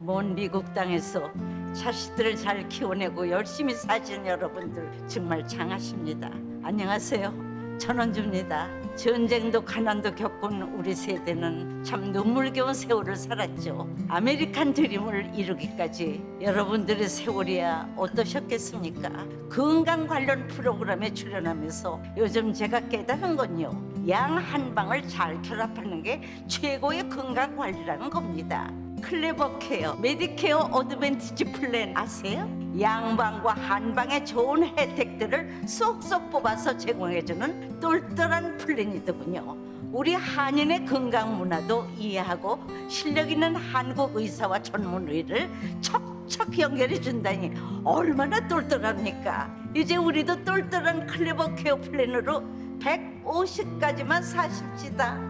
먼 미국 땅에서 자식들을 잘 키워내고 열심히 사신 여러분들 정말 장하십니다. 안녕하세요. 전원주입니다. 전쟁도 가난도 겪은 우리 세대는 참 눈물겨운 세월을 살았죠. 아메리칸 드림을 이루기까지 여러분들의 세월이야 어떠셨겠습니까? 건강 관련 프로그램에 출연하면서 요즘 제가 깨달은 건요, 양 한 방을 잘 결합하는 게 최고의 건강 관리라는 겁니다. 클레버 케어, 메디케어 어드밴티지 플랜 아세요? 양방과 한방의 좋은 혜택들을 쏙쏙 뽑아서 제공해주는 똘똘한 플랜이더군요. 우리 한인의 건강 문화도 이해하고 실력 있는 한국 의사와 전문의를 척척 연결해 준다니 얼마나 똘똘합니까? 이제 우리도 똘똘한 클레버 케어 플랜으로 150까지만 사십시다.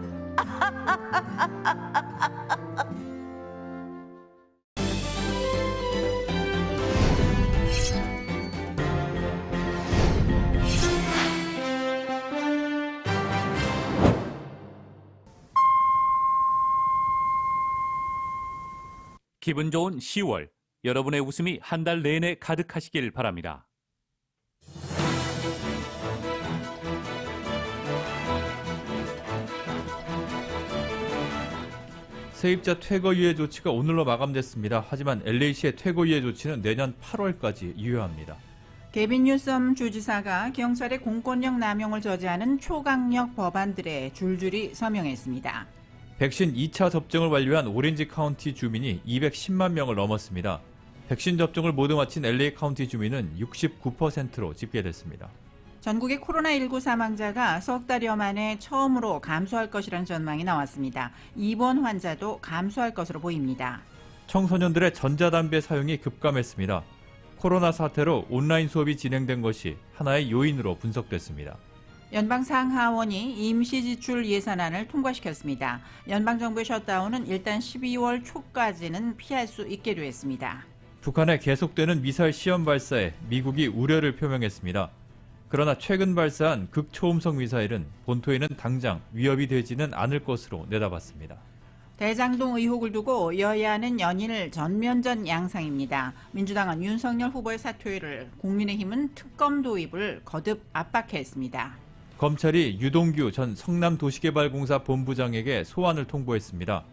기분 좋은 10월, 여러분의 웃음이 한 달 내내 가득하시길 바랍니다. 세입자 퇴거유예 조치가 오늘로 마감됐습니다. 하지만 LA시의 퇴거유예 조치는 내년 8월까지 유효합니다. 개빈 뉴섬 주지사가 경찰의 공권력 남용을 저지하는 초강력 법안들에 줄줄이 서명했습니다. 백신 2차 접종을 완료한 오렌지 카운티 주민이 210만 명을 넘었습니다. 백신 접종을 모두 마친 LA 카운티 주민은 69%로 집계됐습니다. 전국의 코로나19 사망자가 석 달여 만에 처음으로 감소할 것이라는 전망이 나왔습니다. 입원 환자도 감소할 것으로 보입니다. 청소년들의 전자담배 사용이 급감했습니다. 코로나 사태로 온라인 수업이 진행된 것이 하나의 요인으로 분석됐습니다. 연방상하원이 임시지출 예산안을 통과시켰습니다. 연방정부의 셧다운은 일단 12월 초까지는 피할 수 있게 됐습니다. 북한의 계속되는 미사일 시험 발사에 미국이 우려를 표명했습니다. 그러나 최근 발사한 극초음속 미사일은 본토에는 당장 위협이 되지는 않을 것으로 내다봤습니다. 대장동 의혹을 두고 여야는 연일 전면전 양상입니다. 민주당은 윤석열 후보의 사퇴를, 국민의힘은 특검 도입을 거듭 압박했습니다. 검찰이 유동규 전 성남도시개발공사 본부장에게 소환을 통보했습니다.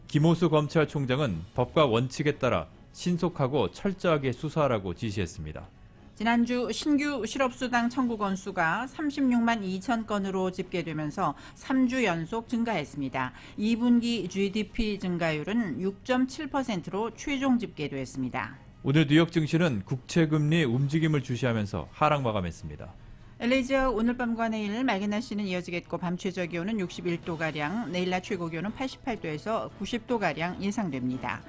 김호수 검찰총장은 법과 원칙에 따라 신속하고 철저하게 수사하라고 지시했습니다. 지난주 신규 실업수당 청구 건수가 36만 2천 건으로 집계되면서 3주 연속 증가했습니다. 2분기 GDP 증가율은 6.7%로 최종 집계됐습니다. 오늘 뉴욕 증시는 국채금리 움직임을 주시하면서 하락 마감했습니다. LA 지역 오늘 밤과 내일 맑은 날씨는 이어지겠고 밤 최저 기온은 61도가량, 내일 낮 최고 기온은 88도에서 90도가량 예상됩니다.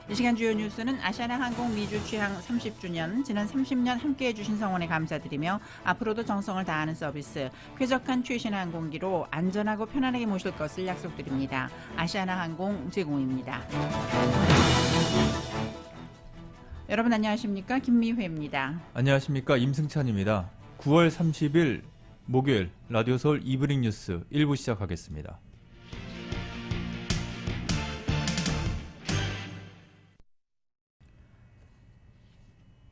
이 시간 주요 뉴스는 아시아나항공 미주 취항 30주년, 지난 30년 함께해 주신 성원에 감사드리며 앞으로도 정성을 다하는 서비스, 쾌적한 최신 항공기로 안전하고 편안하게 모실 것을 약속드립니다. 아시아나항공 제공입니다. 여러분 안녕하십니까? 김미회입니다. 안녕하십니까? 임승찬입니다. 9월 30일 목요일 라디오 서울 이브닝 뉴스 1부 시작하겠습니다.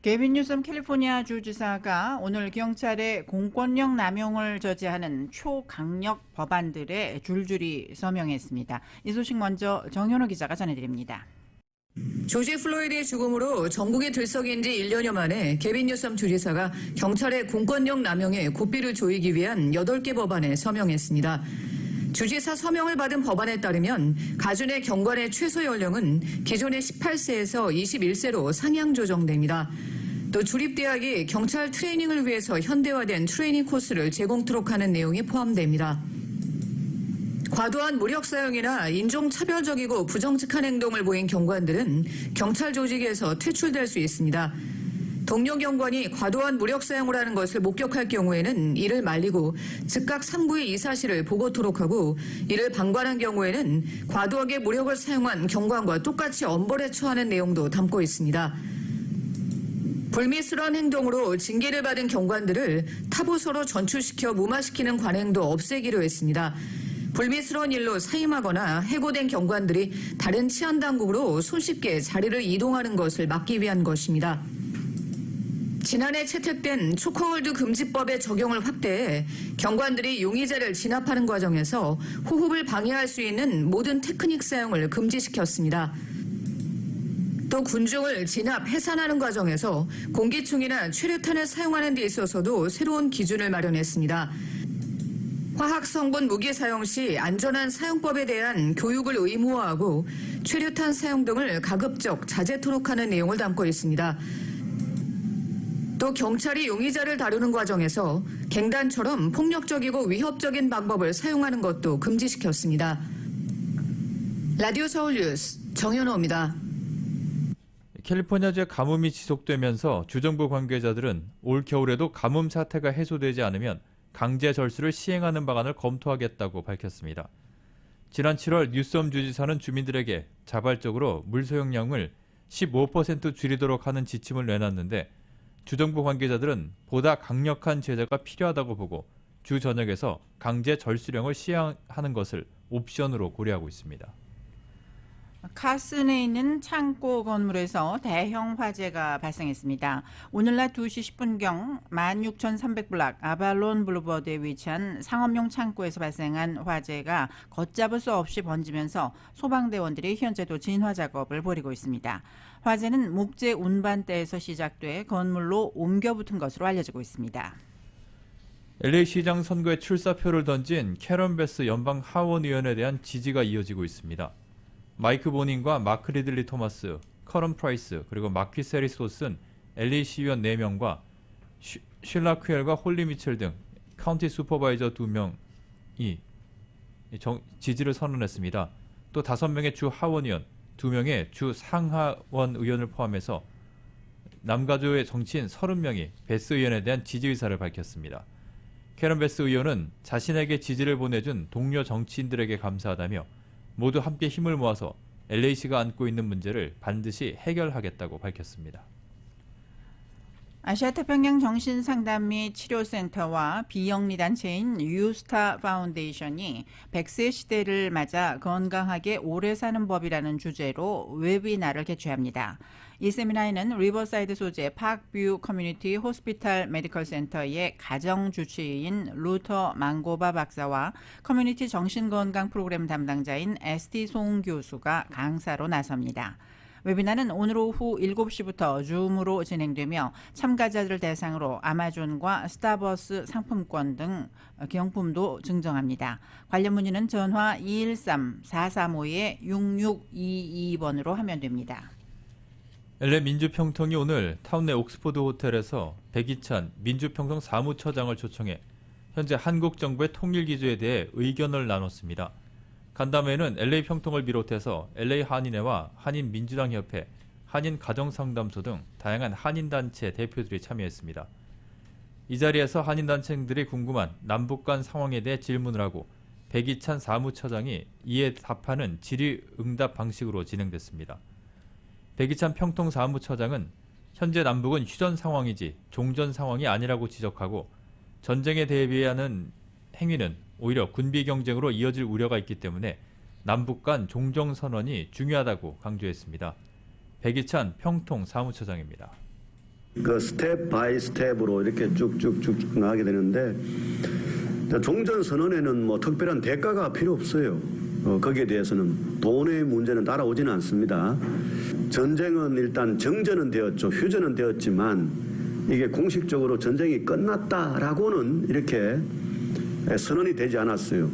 개빈 뉴섬 캘리포니아 주지사가 오늘 경찰의 공권력 남용을 저지하는 초강력 법안들에 줄줄이 서명했습니다. 이 소식 먼저 정현호 기자가 전해드립니다. 조지 플로이드의 죽음으로 전국이 들썩인 지 1년여 만에 개빈 뉴섬 주지사가 경찰의 공권력 남용에 고삐를 조이기 위한 8개 법안에 서명했습니다. 주지사 서명을 받은 법안에 따르면 가준의 경관의 최소 연령은 기존의 18세에서 21세로 상향 조정됩니다. 또 주립대학이 경찰 트레이닝을 위해서 현대화된 트레이닝 코스를 제공토록 하는 내용이 포함됩니다. 과도한 무력 사용이나 인종차별적이고 부정직한 행동을 보인 경관들은 경찰 조직에서 퇴출될 수 있습니다. 동료 경관이 과도한 무력 사용을 하는 것을 목격할 경우에는 이를 말리고 즉각 상부의 이 사실을 보고토록 하고, 이를 방관한 경우에는 과도하게 무력을 사용한 경관과 똑같이 엄벌에 처하는 내용도 담고 있습니다. 불미스러운 행동으로 징계를 받은 경관들을 타부서로 전출시켜 무마시키는 관행도 없애기로 했습니다. 불미스러운 일로 사임하거나 해고된 경관들이 다른 치안당국으로 손쉽게 자리를 이동하는 것을 막기 위한 것입니다. 지난해 채택된 초코홀드 금지법의 적용을 확대해 경관들이 용의자를 진압하는 과정에서 호흡을 방해할 수 있는 모든 테크닉 사용을 금지시켰습니다. 또 군중을 진압, 해산하는 과정에서 공기총이나 최루탄을 사용하는 데 있어서도 새로운 기준을 마련했습니다. 화학성분 무기 사용 시 안전한 사용법에 대한 교육을 의무화하고 최루탄 사용 등을 가급적 자제토록 하는 내용을 담고 있습니다. 또 경찰이 용의자를 다루는 과정에서 갱단처럼 폭력적이고 위협적인 방법을 사용하는 것도 금지시켰습니다. 라디오 서울 뉴스 정현호입니다. 캘리포니아주에 가뭄이 지속되면서 주정부 관계자들은 올 겨울에도 가뭄 사태가 해소되지 않으면 강제 절수를 시행하는 방안을 검토하겠다고 밝혔습니다. 지난 7월 뉴섬 주지사는 주민들에게 자발적으로 물 소용량을 15% 줄이도록 하는 지침을 내놨는데 주정부 관계자들은 보다 강력한 제재가 필요하다고 보고 주 전역에서 강제 절수령을 시행하는 것을 옵션으로 고려하고 있습니다. 카슨에 있는 창고 건물에서 대형 화재가 발생했습니다. 오늘 낮 2시 10분경 16,300블락 아발론 블루버드에 위치한 상업용 창고에서 발생한 화재가 걷잡을 수 없이 번지면서 소방대원들이 현재도 진화 작업을 벌이고 있습니다. 화재는 목재 운반대에서 시작돼 건물로 옮겨 붙은 것으로 알려지고 있습니다. LA 시장 선거에 출사표를 던진 캐런 베스 연방 하원 의원에 대한 지지가 이어지고 있습니다. 마이크 보닝과 마크 리들리 토마스, 커런 프라이스, 그리고 마퀴스 해리소스는 LA 시의원 4명과 쉴라 퀴엘과 홀리 미첼 등 카운티 슈퍼바이저 2명이 지지를 선언했습니다. 또 5명의 주 하원의원, 2명의 주 상하원 의원을 포함해서 남가주의 정치인 30명이 베스 의원에 대한 지지 의사를 밝혔습니다. 캐런 베스 의원은 자신에게 지지를 보내준 동료 정치인들에게 감사하다며 모두 함께 힘을 모아서 LA시가 안고 있는 문제를 반드시 해결하겠다고 밝혔습니다. 아시아태평양 정신상담 및 치료센터와 비영리 단체인 유스타 파운데이션이 100세 시대를 맞아 건강하게 오래 사는 법이라는 주제로 웨비나를 개최합니다. 이 세미나에는 리버사이드 소재 파크뷰 커뮤니티 호스피탈 메디컬 센터의 가정 주치의인 루터 망고바 박사와 커뮤니티 정신건강 프로그램 담당자인 ST 송 교수가 강사로 나섭니다. 웨비나는 오늘 오후 7시부터 줌으로 진행되며 참가자들 대상으로 아마존과 스타버스 상품권 등 경품도 증정합니다. 관련 문의는 전화 213-435-6622번으로 하면 됩니다. LA 민주평통이 오늘 타운 내 옥스포드 호텔에서 백이찬 민주평통 사무처장을 초청해 현재 한국 정부의 통일 기조에 대해 의견을 나눴습니다. 간담회에는 LA 평통을 비롯해서 LA 한인회와 한인민주당협회, 한인가정상담소 등 다양한 한인단체 대표들이 참여했습니다. 이 자리에서 한인단체들이 궁금한 남북 간 상황에 대해 질문을 하고 백이찬 사무처장이 이에 답하는 질의응답 방식으로 진행됐습니다. 백이찬 평통 사무처장은 현재 남북은 휴전 상황이지 종전 상황이 아니라고 지적하고 전쟁에 대비하는 행위는 오히려 군비 경쟁으로 이어질 우려가 있기 때문에 남북 간 종정선언이 중요하다고 강조했습니다. 백이찬 평통 사무처장입니다. 그 스텝 바이 스텝으로 이렇게 쭉쭉쭉 나가게 되는데 종전선언에는 뭐 특별한 대가가 필요 없어요. 거기에 대해서는 돈의 문제는 따라오지는 않습니다. 전쟁은 일단 정전은 되었죠. 휴전은 되었지만 이게 공식적으로 전쟁이 끝났다라고는 이렇게 선언이 되지 않았어요.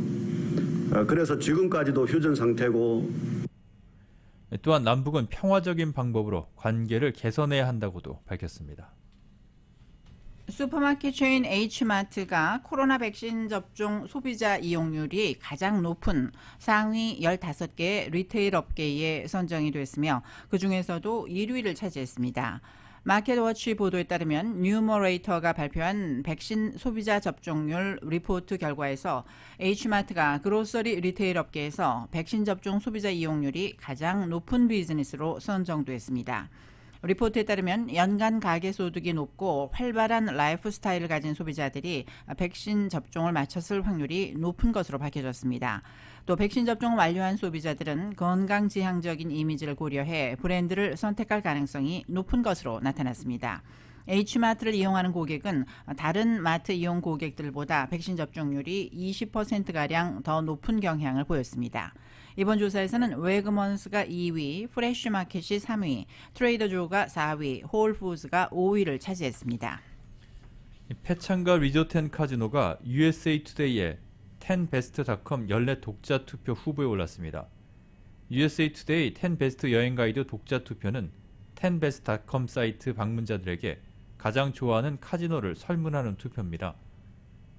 그래서 지금까지도 휴전 상태고 또한 남북은 평화적인 방법으로 관계를 개선해야 한다고도 밝혔습니다. 슈퍼마켓 체인 H마트가 코로나 백신 접종 소비자 이용률이 가장 높은 상위 15개 리테일 업계에 선정이 됐으며 그중에서도 1위를 차지했습니다. 마켓워치 보도에 따르면 뉴머레이터가 발표한 백신 소비자 접종률 리포트 결과에서 H마트가 그로서리 리테일 업계에서 백신 접종 소비자 이용률이 가장 높은 비즈니스로 선정됐습니다. 리포트에 따르면 연간 가계소득이 높고 활발한 라이프 스타일을 가진 소비자들이 백신 접종을 마쳤을 확률이 높은 것으로 밝혀졌습니다. 또 백신 접종을 완료한 소비자들은 건강지향적인 이미지를 고려해 브랜드를 선택할 가능성이 높은 것으로 나타났습니다. H마트를 이용하는 고객은 다른 마트 이용 고객들보다 백신 접종률이 20%가량 더 높은 경향을 보였습니다. 이번 조사에서는 웨그먼스가 2위, 프레쉬마켓이 3위, 트레이더조가 4위, 홀푸드가 5위를 차지했습니다. 패창과 리조텐카지노가 USA투데이의 10베스트.com 연례 독자 투표 후보에 올랐습니다. USA투데이 10베스트 여행 가이드 독자 투표는 10베스트.com 사이트 방문자들에게 가장 좋아하는 카지노를 설문하는 투표입니다.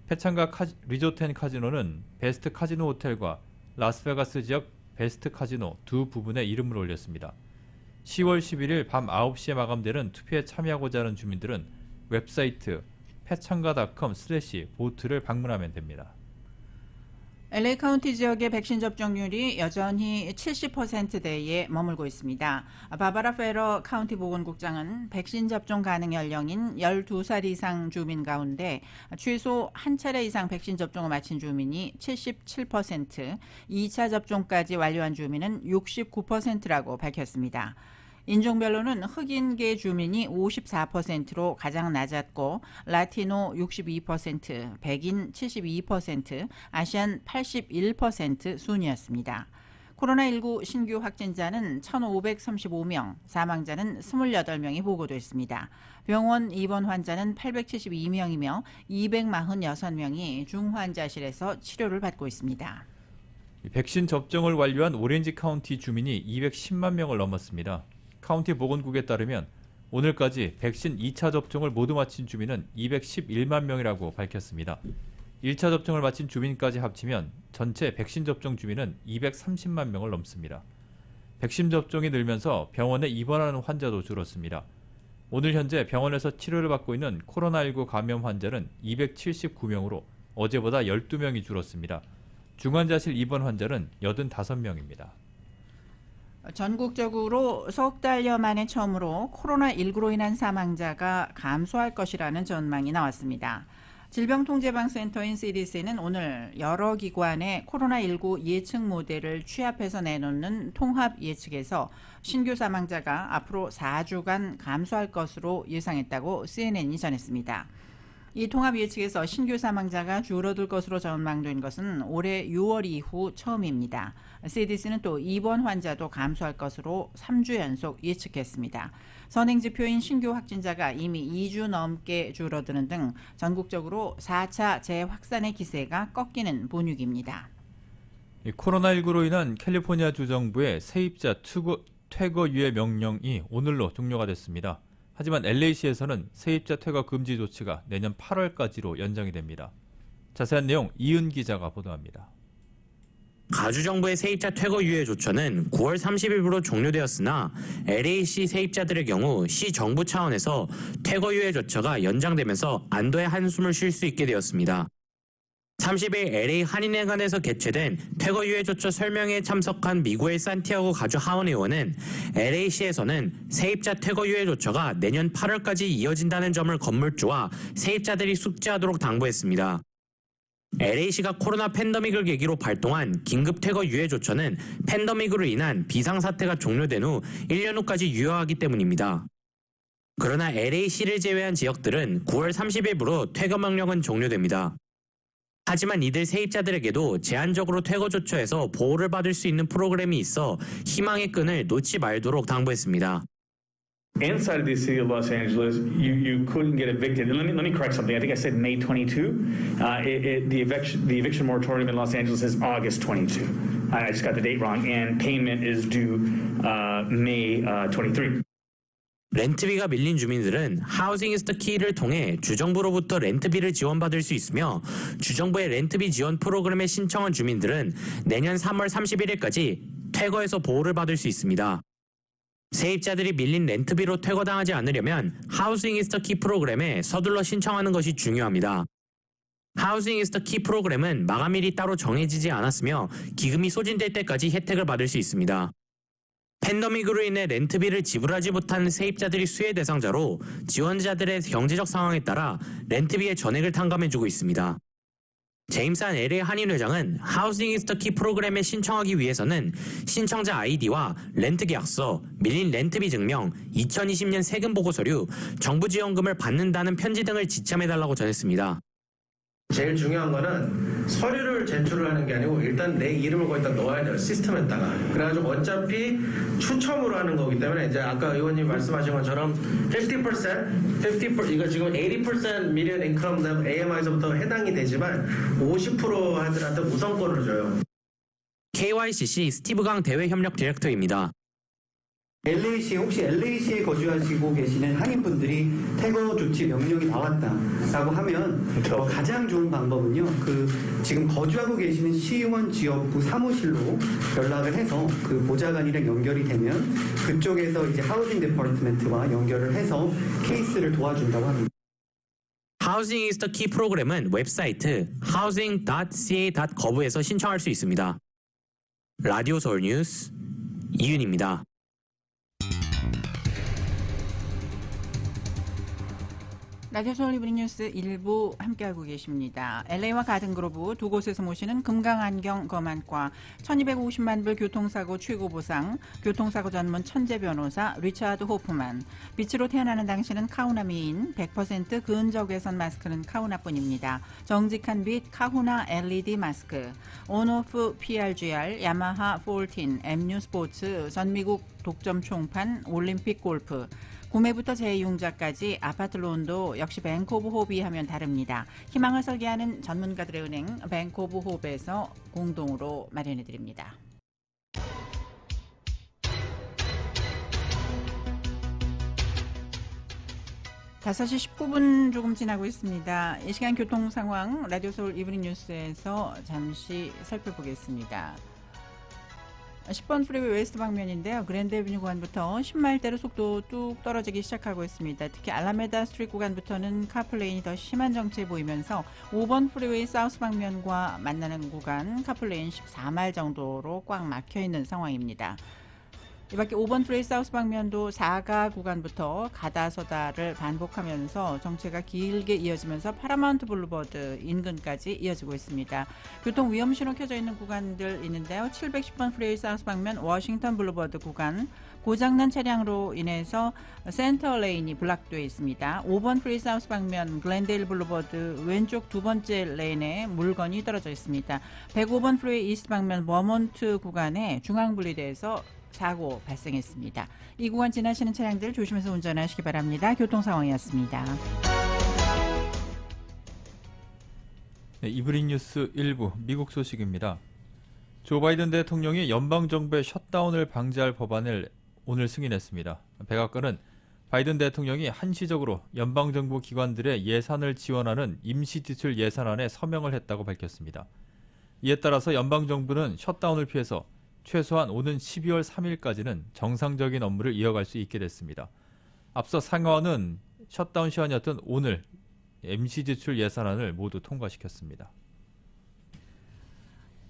패창과 리조텐카지노는 베스트 카지노 호텔과 라스베가스 지역 베스트 카지노 두 부분에 이름을 올렸습니다. 10월 11일 밤 9시에 마감되는 투표에 참여하고자 하는 주민들은 웹사이트 패창가.com/보트를 방문하면 됩니다. LA 카운티 지역의 백신 접종률이 여전히 70%대에 머물고 있습니다. 바바라 페러 카운티 보건국장은 백신 접종 가능 연령인 12살 이상 주민 가운데 최소 한 차례 이상 백신 접종을 마친 주민이 77%, 2차 접종까지 완료한 주민은 69%라고 밝혔습니다. 인종별로는 흑인계 주민이 54%로 가장 낮았고 라티노 62%, 백인 72%, 아시안 81% 순이었습니다. 코로나19 신규 확진자는 1,535명, 사망자는 28명이 보고됐습니다. 병원 입원 환자는 872명이며 246명이 중환자실에서 치료를 받고 있습니다. 백신 접종을 완료한 오렌지 카운티 주민이 210만 명을 넘었습니다. 카운티 보건국에 따르면 오늘까지 백신 2차 접종을 모두 마친 주민은 211만 명이라고 밝혔습니다. 1차 접종을 마친 주민까지 합치면 전체 백신 접종 주민은 230만 명을 넘습니다. 백신 접종이 늘면서 병원에 입원하는 환자도 줄었습니다. 오늘 현재 병원에서 치료를 받고 있는 코로나19 감염 환자는 279명으로 어제보다 12명이 줄었습니다. 중환자실 입원 환자는 85명입니다. 전국적으로 석 달여 만에 처음으로 코로나19로 인한 사망자가 감소할 것이라는 전망이 나왔습니다. 질병통제방센터인 CDC는 오늘 여러 기관의 코로나19 예측 모델을 취합해서 내놓는 통합 예측에서 신규 사망자가 앞으로 4주간 감소할 것으로 예상했다고 CNN이 전했습니다. 이 통합 예측에서 신규 사망자가 줄어들 것으로 전망된 것은 올해 6월 이후 처음입니다. CDC는 또 입원 환자도 감소할 것으로 3주 연속 예측했습니다. 선행지표인 신규 확진자가 이미 2주 넘게 줄어드는 등 전국적으로 4차 재확산의 기세가 꺾이는 분위기입니다. 코로나19로 인한 캘리포니아 주정부의 세입자 퇴거 유예 명령이 오늘로 종료가 됐습니다. 하지만 LA시에서는 세입자 퇴거 금지 조치가 내년 8월까지로 연장이 됩니다. 자세한 내용 이은 기자가 보도합니다. 가주정부의 세입자 퇴거 유예 조처는 9월 30일부로 종료되었으나 LA시 세입자들의 경우 시 정부 차원에서 퇴거 유예 조처가 연장되면서 안도의 한숨을 쉴 수 있게 되었습니다. 30일 LA 한인회관에서 개최된 퇴거 유예 조처 설명회에 참석한 미구엘 산티아고 가주 하원 의원은 LA시에서는 세입자 퇴거 유예 조처가 내년 8월까지 이어진다는 점을 건물주와 세입자들이 숙지하도록 당부했습니다. LA시가 코로나 팬데믹을 계기로 발동한 긴급 퇴거 유예 조처는 팬데믹으로 인한 비상사태가 종료된 후 1년 후까지 유효하기 때문입니다. 그러나 LA시를 제외한 지역들은 9월 30일부로 퇴거 명령은 종료됩니다. 하지만 이들 세입자들에게도 제한적으로 퇴거 조처에서 보호를 받을 수 있는 프로그램이 있어 희망의 끈을 놓지 말도록 당부했습니다. Inside the city of Los Angeles, you couldn't get evicted. And let me correct something. I think I said May 22. The eviction moratorium in Los Angeles is August 22. I just got the date wrong, and payment is due May 23. 렌트비가 밀린 주민들은 Housing is the Key를 통해 주정부로부터 렌트비를 지원받을 수 있으며 주정부의 렌트비 지원 프로그램에 신청한 주민들은 내년 3월 31일까지 퇴거에서 보호를 받을 수 있습니다. 세입자들이 밀린 렌트비로 퇴거당하지 않으려면 Housing is the Key 프로그램에 서둘러 신청하는 것이 중요합니다. Housing is the Key 프로그램은 마감일이 따로 정해지지 않았으며 기금이 소진될 때까지 혜택을 받을 수 있습니다. 팬데믹으로 인해 렌트비를 지불하지 못한 세입자들이 수혜 대상자로 지원자들의 경제적 상황에 따라 렌트비의 전액을 탕감해주고 있습니다. 제임스 LA 한인 회장은 하우싱 이즈 더 키 프로그램에 신청하기 위해서는 신청자 아이디와 렌트 계약서, 밀린 렌트비 증명, 2020년 세금 보고 서류, 정부 지원금을 받는다는 편지 등을 지참해달라고 전했습니다. 제일 중요한 거는 서류를 제출을 하는 게 아니고 일단 내 이름을 거기다 넣어야 돼요. 시스템에다가. 그래가지고 어차피 추첨으로 하는 거기 때문에 이제 아까 의원님 말씀하신 것처럼 50% 이거 지금 80% 미디언 인컴 AMI에서부터 해당이 되지만 50% 하더라도 우선권을 줘요. KYCC 스티브 강 대외협력 디렉터입니다. LA시에 혹시 LA시에 거주하시고 계시는 한인분들이 퇴거 조치 명령이 나왔다라고 하면 가장 좋은 방법은요. 지금 거주하고 계시는 시의원 지역구 사무실로 연락을 해서 그 보좌관이랑 연결이 되면 그쪽에서 이제 하우징 디파트먼트와 연결을 해서 케이스를 도와준다고 합니다. 하우싱 이즈 더 키 프로그램은 웹사이트 housing.ca.gov에서 신청할 수 있습니다. 라디오 서울 뉴스 이윤입니다. 라디오 서울 이브닝 뉴스 1부 함께하고 계십니다. LA와 가든그로브 두 곳에서 모시는 금강안경 검안과 1250만 불 교통사고 최고보상, 교통사고 전문 천재 변호사 리차드 호프만, 빛으로 태어나는 당신은 카우나 미인, 100% 근적외선 마스크는 카우나뿐입니다. 정직한 빛 카후나 LED 마스크, 온오프 PRGR, 야마하 14, MU 스포츠, 전미국 독점 총판, 올림픽 골프, 구매부터 재이용자까지 아파트 론도 역시 뱅크 오브 호비 하면 다릅니다. 희망을 설계하는 전문가들의 은행 뱅크 오브 호비에서 공동으로 마련해드립니다. 다섯 시 19분 조금 지나고 있습니다. 이 시간 교통 상황 라디오 서울 이브닝 뉴스에서 잠시 살펴보겠습니다. 10번 프리웨이 웨스트 방면인데요. 그랜드 애비뉴 구간부터 10마일대로 속도 뚝 떨어지기 시작하고 있습니다. 특히 알라메다 스트리트 구간부터는 카풀레인이 더 심한 정체 보이면서 5번 프리웨이 사우스 방면과 만나는 구간 카풀레인 14마일 정도로 꽉 막혀 있는 상황입니다. 이 밖에 5번 프레이 사우스 방면도 4가 구간부터 가다서다를 반복하면서 정체가 길게 이어지면서 파라마운트 블루버드 인근까지 이어지고 있습니다. 교통 위험 신호 켜져 있는 구간들 있는데요. 710번 프레이 사우스 방면 워싱턴 블루버드 구간 고장난 차량으로 인해서 센터 레인이 블락되어 있습니다. 5번 프레이 사우스 방면 글렌데일 블루버드 왼쪽 두 번째 레인에 물건이 떨어져 있습니다. 105번 프레이 이스트 방면 버몬트 구간에 중앙 분리대에서 사고 발생했습니다. 이 구간 지나시는 차량들 조심해서 운전하시기 바랍니다. 교통 상황이었습니다. 네, 이브닝 뉴스 1부 미국 소식입니다. 조 바이든 대통령이 연방정부의 셧다운을 방지할 법안을 오늘 승인했습니다. 백악관은 바이든 대통령이 한시적으로 연방정부 기관들의 예산을 지원하는 임시지출 예산안에 서명을 했다고 밝혔습니다. 이에 따라서 연방정부는 셧다운을 피해서 최소한 오는 12월 3일까지는 정상적인 업무를 이어갈 수 있게 됐습니다. 앞서 상하원은 셧다운 시한이었던 오늘 임시지출 예산안을 모두 통과시켰습니다.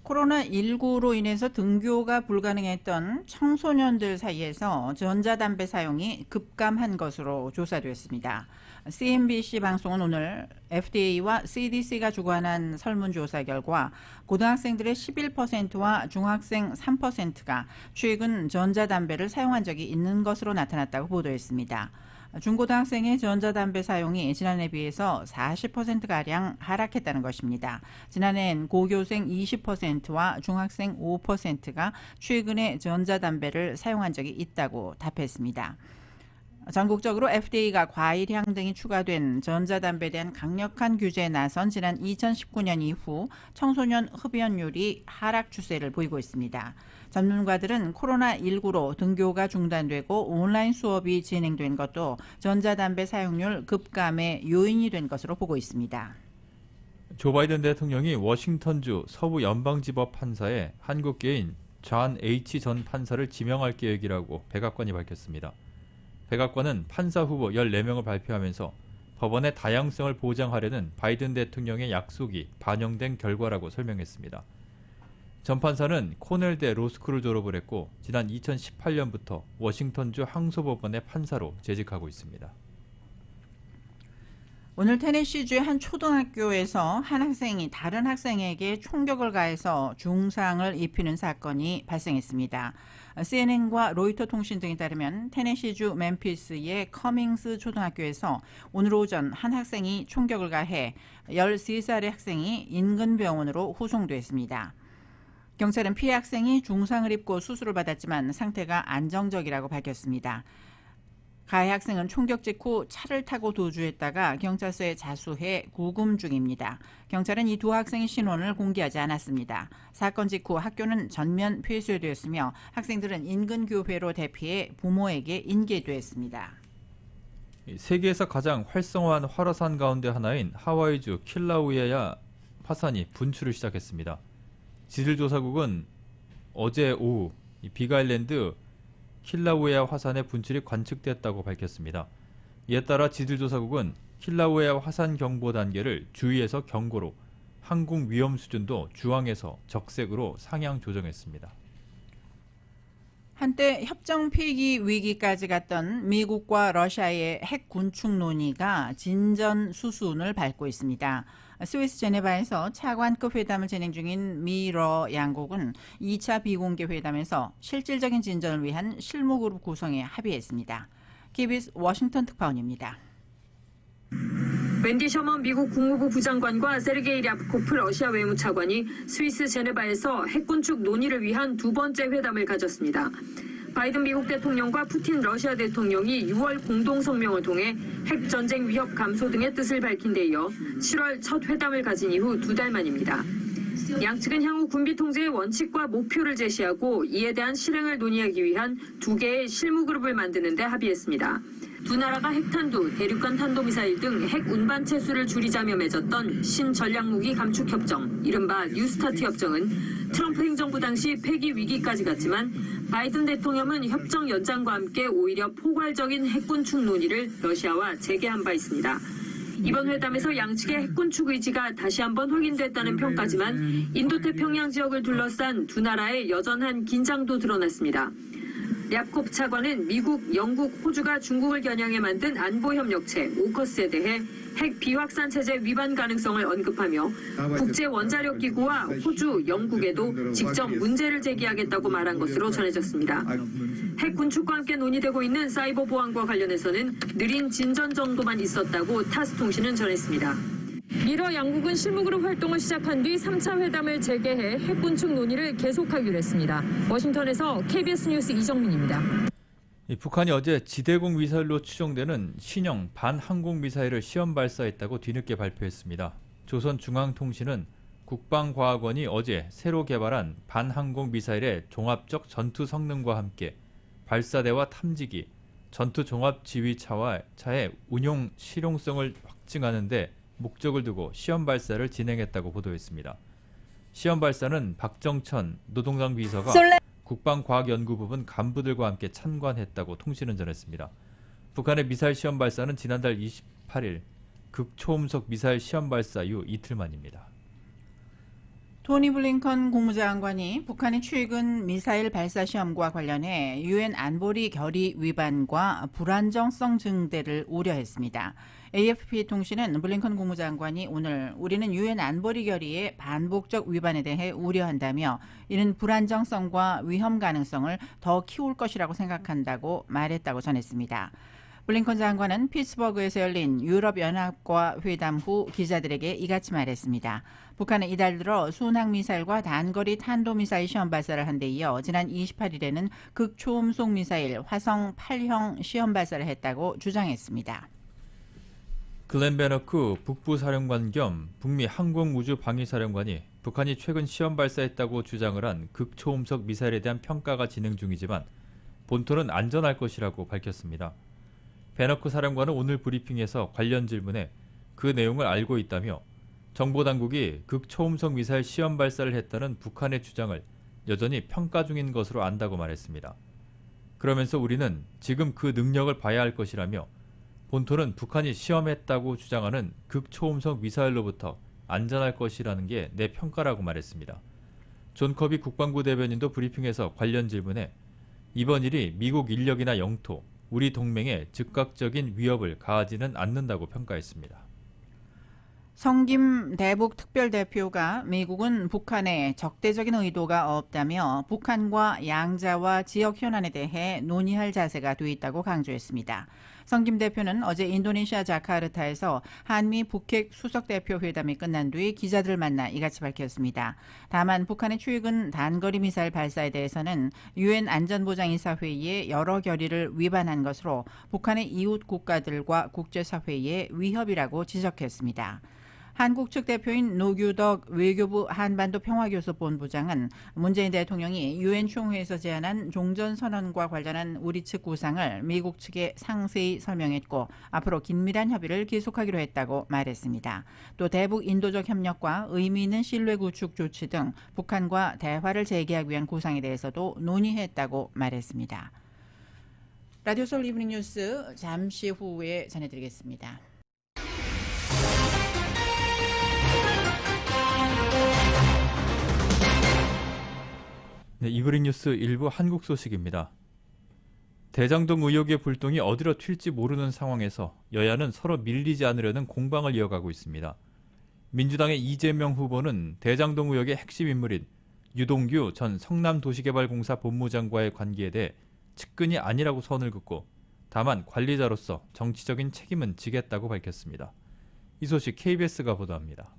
코로나19로 인해서 등교가 불가능했던 청소년들 사이에서 전자담배 사용이 급감한 것으로 조사됐습니다. CNBC 방송은 오늘 FDA와 CDC가 주관한 설문조사 결과 고등학생들의 11%와 중학생 3%가 최근 전자담배를 사용한 적이 있는 것으로 나타났다고 보도했습니다. 중고등학생의 전자담배 사용이 지난해에 비해서 40%가량 하락했다는 것입니다. 지난해엔 고교생 20%와 중학생 5%가 최근에 전자담배를 사용한 적이 있다고 답했습니다. 전국적으로 FDA가 과일향 등이 추가된 전자담배에 대한 강력한 규제에 나선 지난 2019년 이후 청소년 흡연율이 하락 추세를 보이고 있습니다. 전문가들은 코로나19로 등교가 중단되고 온라인 수업이 진행된 것도 전자담배 사용률 급감의 요인이 된 것으로 보고 있습니다. 조 바이든 대통령이 워싱턴주 서부 연방지법 판사에 한국계인 존 H 전 판사를 지명할 계획이라고 백악관이 밝혔습니다. 백악관은 판사 후보 14명을 발표하면서 법원의 다양성을 보장하려는 바이든 대통령의 약속이 반영된 결과라고 설명했습니다. 전 판사는 코넬대 로스쿨을 졸업을 했고 지난 2018년부터 워싱턴주 항소법원의 판사로 재직하고 있습니다. 오늘 테네시주의 한 초등학교에서 한 학생이 다른 학생에게 총격을 가해서 중상을 입히는 사건이 발생했습니다. CNN과 로이터 통신 등에 따르면 테네시주 멤피스의 커밍스 초등학교에서 오늘 오전 한 학생이 총격을 가해 13살의 학생이 인근 병원으로 후송됐습니다. 경찰은 피해 학생이 중상을 입고 수술을 받았지만 상태가 안정적이라고 밝혔습니다. 가해 학생은 총격 직후 차를 타고 도주했다가 경찰서에 자수해 구금 중입니다. 경찰은 이 두 학생의 신원을 공개하지 않았습니다. 사건 직후 학교는 전면 폐쇄되었으며 학생들은 인근 교회로 대피해 부모에게 인계됐습니다. 세계에서 가장 활성화한 활화산 가운데 하나인 하와이주 킬라우에아 화산이 분출을 시작했습니다. 지질조사국은 어제 오후 빅아일랜드 킬라우에아 화산의 분출이 관측됐다고 밝혔습니다. 이에 따라 지질조사국은 킬라우에아 화산 경보 단계를 주의에서 경고로, 항공 위험 수준도 주황에서 적색으로 상향 조정했습니다. 한때 협정 폐기 위기까지 갔던 미국과 러시아의 핵 군축 논의가 진전 수순을 밟고 있습니다. 스위스 제네바에서 차관급 회담을 진행 중인 미러 양국은 2차 비공개 회담에서 실질적인 진전을 위한 실무그룹 구성에 합의했습니다. KBS 워싱턴 특파원입니다. 웬디 셔먼 미국 국무부 부장관과 세르게이 랴프코프 러시아 외무차관이 스위스 제네바에서 핵군축 논의를 위한 두 번째 회담을 가졌습니다. 바이든 미국 대통령과 푸틴 러시아 대통령이 6월 공동성명을 통해 핵전쟁 위협 감소 등의 뜻을 밝힌 데 이어 7월 첫 회담을 가진 이후 2달 만입니다. 양측은 향후 군비 통제의 원칙과 목표를 제시하고 이에 대한 실행을 논의하기 위한 두 개의 실무그룹을 만드는 데 합의했습니다. 두 나라가 핵탄두, 대륙간 탄도미사일 등 핵 운반체 수를 줄이자며 맺었던 신전략무기 감축협정, 이른바 뉴스타트 협정은 트럼프 행정부 당시 폐기 위기까지 갔지만 바이든 대통령은 협정 연장과 함께 오히려 포괄적인 핵군축 논의를 러시아와 재개한 바 있습니다. 이번 회담에서 양측의 핵군축 의지가 다시 한번 확인됐다는 평가지만 인도태평양 지역을 둘러싼 두 나라의 여전한 긴장도 드러났습니다. 랴프코프 차관은 미국, 영국, 호주가 중국을 겨냥해 만든 안보협력체 오커스에 대해 핵 비확산 체제 위반 가능성을 언급하며 국제원자력기구와 호주, 영국에도 직접 문제를 제기하겠다고 말한 것으로 전해졌습니다. 핵 군축과 함께 논의되고 있는 사이버 보안과 관련해서는 느린 진전 정도만 있었다고 타스통신은 전했습니다. 미러 양국은 실무그룹 활동을 시작한 뒤 3차 회담을 재개해 핵군축 논의를 계속하기로 했습니다. 워싱턴에서 KBS 뉴스 이정민입니다. 북한이 어제 지대공 미사일로 추정되는 신형 반항공 미사일을 시험 발사했다고 뒤늦게 발표했습니다. 조선중앙통신은 국방과학원이 어제 새로 개발한 반항공 미사일의 종합적 전투 성능과 함께 발사대와 탐지기, 전투종합지휘차의 운용 실용성을 확증하는 데 목적을 두고 시험 발사를 진행했다고 보도했습니다. 시험 발사는 박정천 노동당 비서가 국방과학연구부분 간부들과 함께 참관했다고 통신은 전했습니다. 북한의 미사일 시험 발사는 지난달 28일 극초음속 미사일 시험 발사 이후 이틀 만입니다. 토니 블링컨 국무장관이 북한의 최근 미사일 발사 시험과 관련해 유엔 안보리 결의 위반과 불안정성 증대를 우려했습니다. AFP 통신은 블링컨 국무장관이 오늘 우리는 유엔 안보리 결의의 반복적 위반에 대해 우려한다며 이는 불안정성과 위험 가능성을 더 키울 것이라고 생각한다고 말했다고 전했습니다. 블링컨 장관은 피츠버그에서 열린 유럽연합과 회담 후 기자들에게 이같이 말했습니다. 북한은 이달 들어 순항미사일과 단거리 탄도미사일 시험 발사를 한 데 이어 지난 28일에는 극초음속 미사일 화성 8형 시험 발사를 했다고 주장했습니다. 글렌 베너크 북부사령관 겸 북미 항공우주방위사령관이 북한이 최근 시험 발사했다고 주장을 한 극초음속 미사일에 대한 평가가 진행 중이지만 본토는 안전할 것이라고 밝혔습니다. 베너크 사령관은 오늘 브리핑에서 관련 질문에 그 내용을 알고 있다며 정보당국이 극초음속 미사일 시험 발사를 했다는 북한의 주장을 여전히 평가 중인 것으로 안다고 말했습니다. 그러면서 우리는 지금 그 능력을 봐야 할 것이라며 본토는 북한이 시험했다고 주장하는 극초음속 미사일로부터 안전할 것이라는 게 내 평가라고 말했습니다. 존 커비 국방부 대변인도 브리핑에서 관련 질문에 이번 일이 미국 인력이나 영토, 우리 동맹에 즉각적인 위협을 가하지는 않는다고 평가했습니다. 성김 대북 특별대표가 미국은 북한에 적대적인 의도가 없다며 북한과 양자와 지역 현안에 대해 논의할 자세가 돼 있다고 강조했습니다. 성김 대표는 어제 인도네시아 자카르타에서 한미 북핵 수석대표 회담이 끝난 뒤 기자들을 만나 이같이 밝혔습니다. 다만 북한의 최근 단거리 미사일 발사에 대해서는 유엔 안전보장이사회의의 여러 결의를 위반한 것으로 북한의 이웃 국가들과 국제사회의 위협이라고 지적했습니다. 한국 측 대표인 노규덕 외교부 한반도 평화교섭본부장은 문재인 대통령이 유엔 총회에서 제안한 종전선언과 관련한 우리 측 구상을 미국 측에 상세히 설명했고 앞으로 긴밀한 협의를 계속하기로 했다고 말했습니다. 또 대북 인도적 협력과 의미 있는 신뢰 구축 조치 등 북한과 대화를 재개하기 위한 구상에 대해서도 논의했다고 말했습니다. 라디오 서울 이브닝 뉴스 잠시 후에 전해드리겠습니다. 네, 이브닝 뉴스 일부 한국 소식입니다. 대장동 의혹의 불똥이 어디로 튈지 모르는 상황에서 여야는 서로 밀리지 않으려는 공방을 이어가고 있습니다. 민주당의 이재명 후보는 대장동 의혹의 핵심 인물인 유동규 전 성남도시개발공사 본부장과의 관계에 대해 측근이 아니라고 선을 긋고 다만 관리자로서 정치적인 책임은 지겠다고 밝혔습니다. 이 소식 KBS가 보도합니다.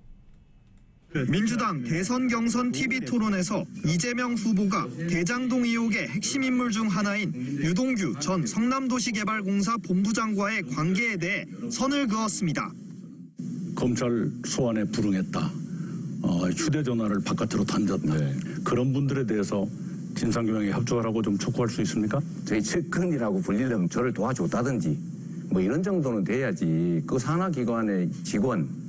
민주당 대선 경선 TV 토론에서 이재명 후보가 대장동 의혹의 핵심 인물 중 하나인 유동규 전 성남도시개발공사 본부장과의 관계에 대해 선을 그었습니다. 검찰 소환에 불응했다. 휴대전화를 바깥으로 던졌다. 그런 분들에 대해서 진상규명에 협조하라고 좀 촉구할 수 있습니까? 저희 측근이라고 불리려면 저를 도와줬다든지 뭐 이런 정도는 돼야지 그 산하기관의 직원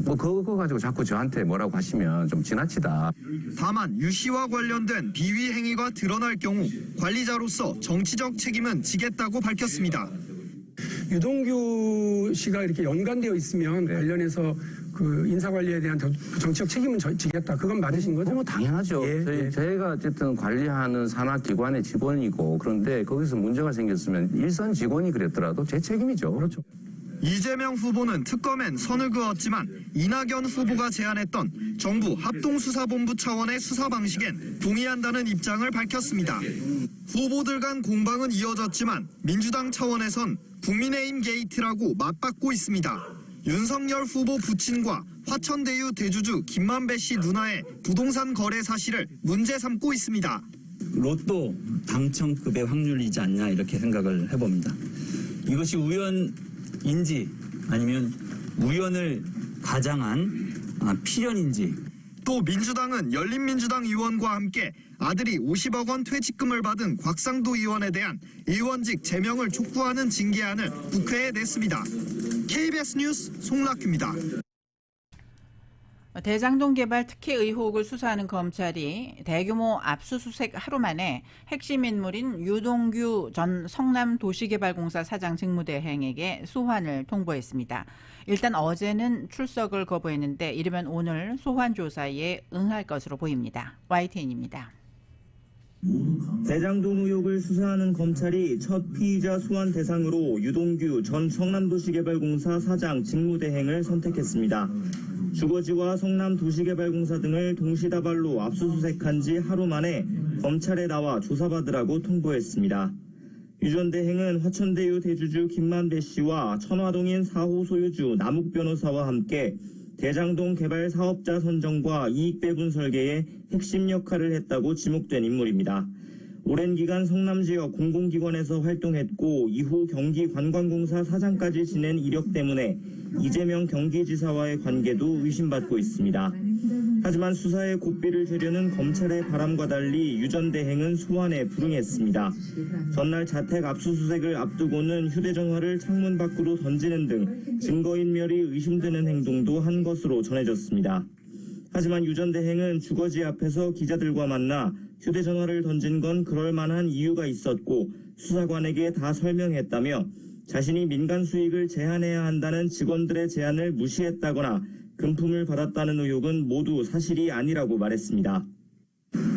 뭐 그거 가지고 자꾸 저한테 뭐라고 하시면 좀 지나치다. 다만 유 씨와 관련된 비위 행위가 드러날 경우 관리자로서 정치적 책임은 지겠다고 밝혔습니다. 유동규 씨가 이렇게 연관되어 있으면 관련해서 그 인사관리에 대한 정치적 책임은 지겠다. 그건 맞으신 거죠? 뭐 당연하죠. 예. 저희가 어쨌든 관리하는 산하기관의 직원이고 그런데 거기서 문제가 생겼으면 일선 직원이 그랬더라도 제 책임이죠. 그렇죠. 이재명 후보는 특검엔 선을 그었지만 이낙연 후보가 제안했던 정부 합동수사본부 차원의 수사 방식엔 동의한다는 입장을 밝혔습니다. 후보들 간 공방은 이어졌지만 민주당 차원에선 국민의힘 게이트라고 맞받고 있습니다. 윤석열 후보 부친과 화천대유 대주주 김만배 씨 누나의 부동산 거래 사실을 문제 삼고 있습니다. 로또 당첨급의 확률이지 않냐 이렇게 생각을 해봅니다. 이것이 우연인지 아니면 우연을 가장한 필연인지. 또 민주당은 열린민주당 의원과 함께 아들이 50억 원 퇴직금을 받은 곽상도 의원에 대한 의원직 제명을 촉구하는 징계안을 국회에 냈습니다. KBS 뉴스 송락규입니다. 대장동 개발 특혜 의혹을 수사하는 검찰이 대규모 압수수색 하루 만에 핵심 인물인 유동규 전 성남도시개발공사 사장 직무대행에게 소환을 통보했습니다. 일단 어제는 출석을 거부했는데 이르면 오늘 소환 조사에 응할 것으로 보입니다. YTN입니다. 대장동 의혹을 수사하는 검찰이 첫 피의자 소환 대상으로 유동규 전 성남도시개발공사 사장 직무대행을 선택했습니다. 주거지와 성남도시개발공사 등을 동시다발로 압수수색한 지 하루 만에 검찰에 나와 조사받으라고 통보했습니다. 유 전 대행은 화천대유 대주주 김만배 씨와 천화동인 4호 소유주 남욱 변호사와 함께 대장동 개발 사업자 선정과 이익 배분 설계에 핵심 역할을 했다고 지목된 인물입니다. 오랜 기간 성남 지역 공공기관에서 활동했고 이후 경기관광공사 사장까지 지낸 이력 때문에 이재명 경기지사와의 관계도 의심받고 있습니다. 하지만 수사에 고삐를 재려는 검찰의 바람과 달리 유 전 대행은 소환에 불응했습니다. 전날 자택 압수수색을 앞두고는 휴대전화를 창문 밖으로 던지는 등 증거인멸이 의심되는 행동도 한 것으로 전해졌습니다. 하지만 유 전 대행은 주거지 앞에서 기자들과 만나 휴대전화를 던진 건 그럴 만한 이유가 있었고 수사관에게 다 설명했다며 자신이 민간 수익을 제한해야 한다는 직원들의 제안을 무시했다거나 금품을 받았다는 의혹은 모두 사실이 아니라고 말했습니다.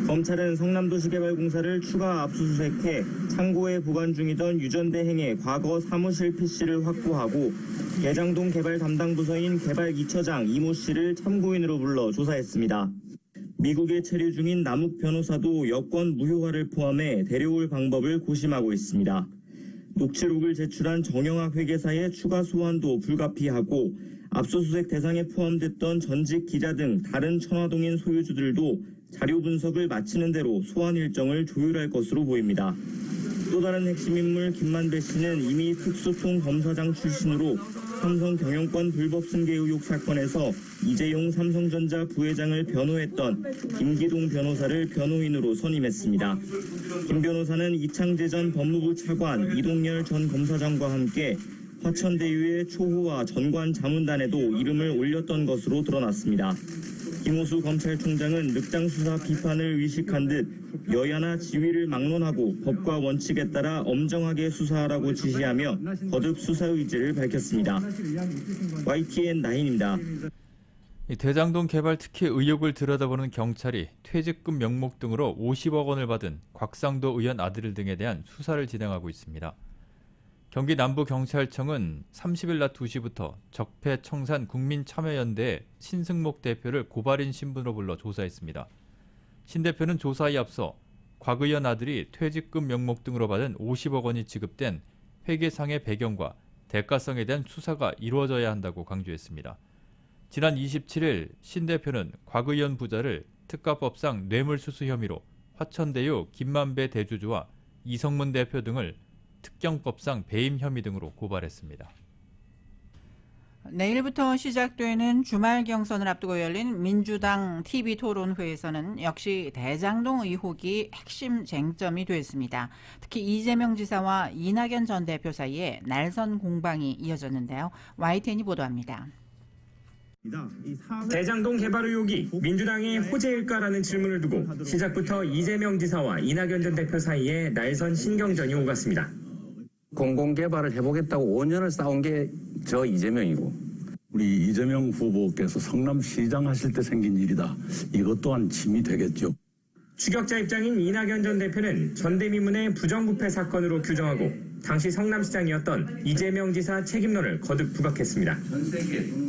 검찰은 성남도시개발공사를 추가 압수수색해 창고에 보관 중이던 유전대행의 과거 사무실 PC를 확보하고 대장동 개발 담당 부서인 개발 2처장 이모 씨를 참고인으로 불러 조사했습니다. 미국에 체류 중인 남욱 변호사도 여권 무효화를 포함해 데려올 방법을 고심하고 있습니다. 녹취록을 제출한 정영학 회계사의 추가 소환도 불가피하고 압수수색 대상에 포함됐던 전직 기자 등 다른 천화동인 소유주들도 자료 분석을 마치는 대로 소환 일정을 조율할 것으로 보입니다. 또 다른 핵심 인물 김만배 씨는 이미 특수통 검사장 출신으로 삼성 경영권 불법 승계 의혹 사건에서 이재용 삼성전자 부회장을 변호했던 김기동 변호사를 변호인으로 선임했습니다. 김 변호사는 이창재 전 법무부 차관, 이동열 전 검사장과 함께 화천대유의 초호와 전관 자문단에도 이름을 올렸던 것으로 드러났습니다. 김호수 검찰총장은 늑장 수사 비판을 의식한 듯 여야나 지위를 막론하고 법과 원칙에 따라 엄정하게 수사하라고 지시하며 거듭 수사 의지를 밝혔습니다. YTN 9입니다. 대장동 개발 특혜 의혹을 들여다보는 경찰이 퇴직금 명목 등으로 50억 원을 받은 곽상도 의원 아들 등에 대한 수사를 진행하고 있습니다. 경기 남부경찰청은 30일 낮 2시부터 적폐청산 국민참여연대의 신승목 대표를 고발인 신분으로 불러 조사했습니다. 신 대표는 조사에 앞서 곽 의원 아들이 퇴직금 명목 등으로 받은 50억 원이 지급된 회계상의 배경과 대가성에 대한 수사가 이루어져야 한다고 강조했습니다. 지난 27일 신 대표는 곽 의원 부자를 특가법상 뇌물수수 혐의로 화천대유 김만배 대주주와 이성문 대표 등을 특경법상 배임 혐의 등으로 고발했습니다. 내일부터 시작되는 주말 경선을 앞두고 열린 민주당 TV토론회에서는 역시 대장동 의혹이 핵심 쟁점이 됐습니다. 특히 이재명 지사와 이낙연 전 대표 사이에 날선 공방이 이어졌는데요. YTN이 보도합니다. 대장동 개발 의혹이 민주당의 호재일까라는 질문을 두고 시작부터 이재명 지사와 이낙연 전 대표 사이에 날선 신경전이 오갔습니다. 공공개발을 해보겠다고 5년을 싸운 게 저 이재명이고 우리 이재명 후보께서 성남시장 하실 때 생긴 일이다. 이것 또한 짐이 되겠죠. 추격자 입장인 이낙연 전 대표는 전대미문의 부정부패 사건으로 규정하고 당시 성남시장이었던 이재명 지사 책임론을 거듭 부각했습니다.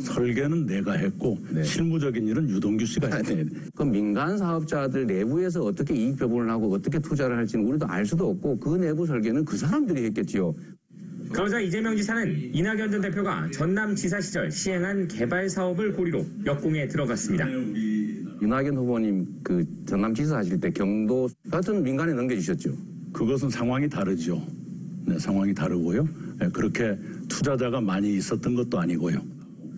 설계는 내가 했고 실무적인 일은 유동규 씨가 했죠. 그 민간 사업자들 내부에서 어떻게 이익 배분을 하고 어떻게 투자를 할지는 우리도 알 수도 없고 그 내부 설계는 그 사람들이 했겠지요. 그러자 이재명 지사는 이낙연 전 대표가 전남지사 시절 시행한 개발 사업을 고리로 역공에 들어갔습니다. 이낙연 후보님 그 전남지사 하실 때 경도 같은 민간에 넘겨주셨죠. 그것은 상황이 다르죠. 네, 상황이 다르고요. 네, 그렇게 투자자가 많이 있었던 것도 아니고요.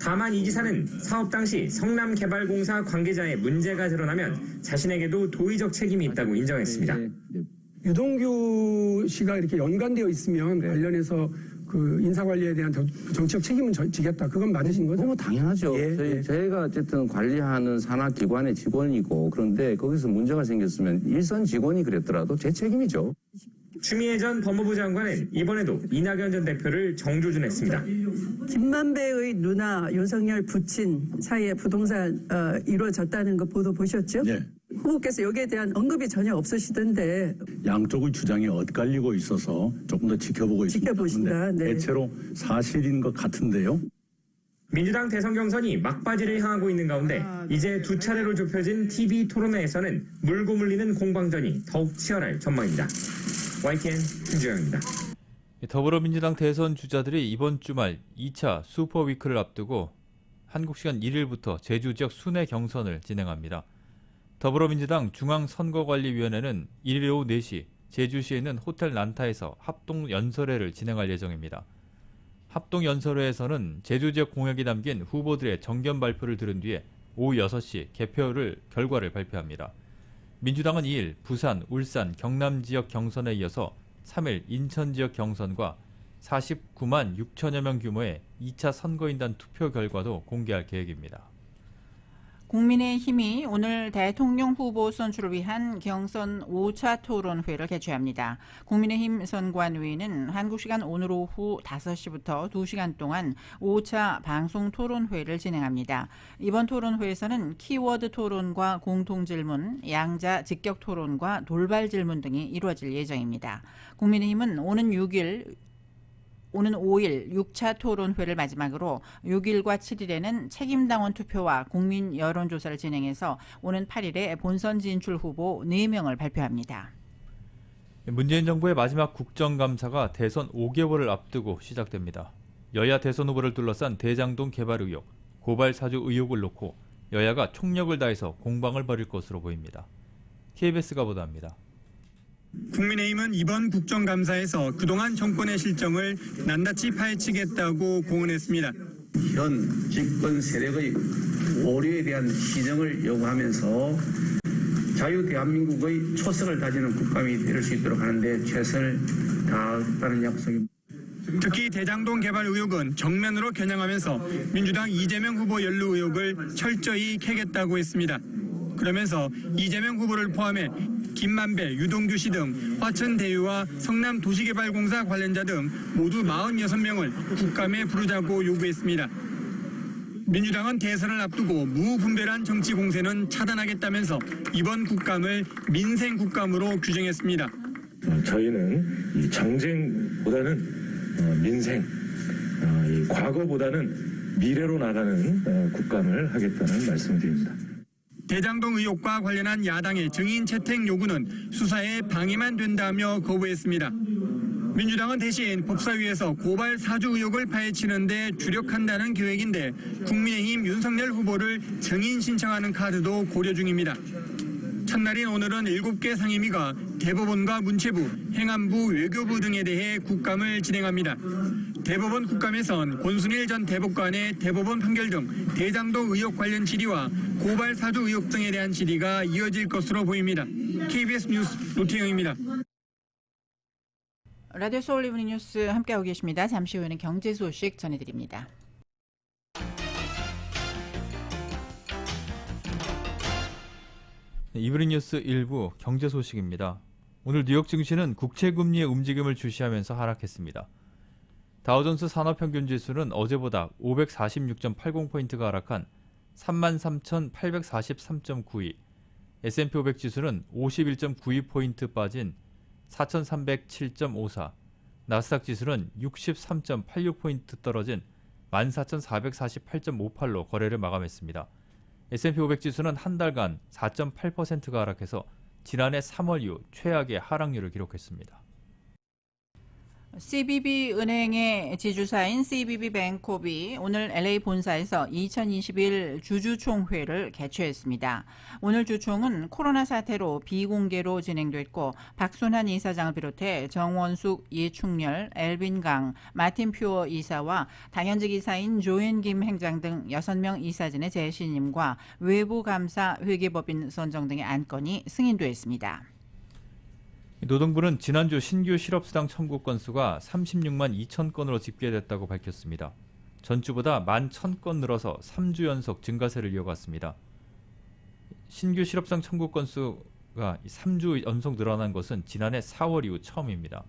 다만 이 지사는 사업 당시 성남개발공사 관계자의 문제가 드러나면 자신에게도 도의적 책임이 있다고 인정했습니다. 유동규 씨가 이렇게 연관되어 있으면 관련해서 그 인사관리에 대한 정치적 책임은 지겠다. 그건 맞으신 거죠? 뭐 당연하죠. 저희가 어쨌든 관리하는 산하기관의 직원이고 그런데 거기서 문제가 생겼으면 일선 직원이 그랬더라도 제 책임이죠. 추미애 전 법무부 장관은 이번에도 이낙연 전 대표를 정조준했습니다. 김만배의 누나 윤석열 부친 사이에 부동산 이루어졌다는 거 보도 보셨죠? 네. 후보께서 여기에 대한 언급이 전혀 없으시던데. 양쪽의 주장이 엇갈리고 있어서 조금 더 지켜보고 있습니다. 지켜보신다. 네. 대체로 사실인 것 같은데요. 민주당 대선 경선이 막바지를 향하고 있는 가운데 이제 두 차례로 좁혀진 TV 토론회에서는 물고 물리는 공방전이 더욱 치열할 전망입니다. YTN 김주영입니다. 더불어민주당 대선 주자들이 이번 주말 2차 슈퍼위크를 앞두고 한국 시간 1일부터 제주 지역 순회 경선을 진행합니다. 더불어민주당 중앙선거관리위원회는 1일 오후 4시 제주시에 있는 호텔 난타에서 합동연설회를 진행할 예정입니다. 합동연설회에서는 제주 지역 공약이 담긴 후보들의 정견 발표를 들은 뒤에 오후 6시 개표 결과를 발표합니다. 민주당은 2일 부산, 울산, 경남 지역 경선에 이어서 3일 인천 지역 경선과 49만 6천여 명 규모의 2차 선거인단 투표 결과도 공개할 계획입니다. 국민의힘이 오늘 대통령 후보 선출을 위한 경선 5차 토론회를 개최합니다. 국민의힘 선관위는 한국 시간 오늘 오후 5시부터 2시간 동안 5차 방송 토론회를 진행합니다. 이번 토론회에서는 키워드 토론과 공통질문, 양자 직격 토론과 돌발 질문 등이 이루어질 예정입니다. 국민의힘은 오는 5일 6차 토론회를 마지막으로 6일과 7일에는 책임당원 투표와 국민 여론조사를 진행해서 오는 8일에 본선 진출 후보 4명을 발표합니다. 문재인 정부의 마지막 국정감사가 대선 5개월을 앞두고 시작됩니다. 여야 대선 후보를 둘러싼 대장동 개발 의혹, 고발 사주 의혹을 놓고 여야가 총력을 다해서 공방을 벌일 것으로 보입니다. KBS가 보도합니다. 국민의힘은 이번 국정감사에서 그동안 정권의 실정을 낱낱이 파헤치겠다고 공언했습니다. 현 집권 세력의 오류에 대한 시정을 요구하면서 자유 대한민국의 초석을 다지는 국감이 될 수 있도록 하는데 최선을 다하겠다는 약속입니다. 특히 대장동 개발 의혹은 정면으로 겨냥하면서 민주당 이재명 후보 연루 의혹을 철저히 캐겠다고 했습니다. 그러면서 이재명 후보를 포함해 김만배, 유동규 씨 등 화천대유와 성남도시개발공사 관련자 등 모두 46명을 국감에 부르자고 요구했습니다. 민주당은 대선을 앞두고 무분별한 정치 공세는 차단하겠다면서 이번 국감을 민생 국감으로 규정했습니다. 저희는 이 정쟁보다는 민생, 이 과거보다는 미래로 나가는 국감을 하겠다는 말씀을 드립니다. 대장동 의혹과 관련한 야당의 증인 채택 요구는 수사에 방해만 된다며 거부했습니다. 민주당은 대신 법사위에서 고발 사주 의혹을 파헤치는 데 주력한다는 계획인데 국민의힘 윤석열 후보를 증인 신청하는 카드도 고려 중입니다. 첫날인 오늘은 7개 상임위가 대법원과 문체부, 행안부, 외교부 등에 대해 국감을 진행합니다. 대법원 국감에선 권순일 전 대법관의 대법원 판결 등 대장동 의혹 관련 질의와 고발 사주 의혹 등에 대한 질의가 이어질 것으로 보입니다. KBS 뉴스 노태영입니다. 라디오 서울 이브닝 뉴스 함께하고 계십니다. 잠시 후에는 경제 소식 전해드립니다. 이브닝 뉴스 1부 경제 소식입니다. 오늘 뉴욕 증시는 국채 금리의 움직임을 주시하면서 하락했습니다. 다우존스 산업평균지수는 어제보다 546.80포인트가 하락한 33,843.92, S&P 500 지수는 51.92포인트 빠진 4,307.54, 나스닥 지수는 63.86포인트 떨어진 14,448.58로 거래를 마감했습니다. S&P 500 지수는 한 달간 4.8%가 하락해서 지난해 3월 이후 최악의 하락률을 기록했습니다. CBB은행의 지주사인 CBB뱅콕이 오늘 LA 본사에서 2021 주주총회를 개최했습니다. 오늘 주총은 코로나 사태로 비공개로 진행됐고 박순환 이사장을 비롯해 정원숙, 이충렬, 엘빈강, 마틴 퓨어 이사와 당연직 이사인 조엔 김 행장 등 6명 이사진의 재신임과 외부 감사 회계법인 선정 등의 안건이 승인됐습니다. 노동부는 지난주 신규 실업수당 청구 건수가 36만 2천 건으로 집계됐다고 밝혔습니다. 전주보다 11,000건 늘어서 3주 연속 증가세를 이어갔습니다. 신규 실업수당 청구 건수가 3주 연속 늘어난 것은 지난해 4월 이후 처음입니다.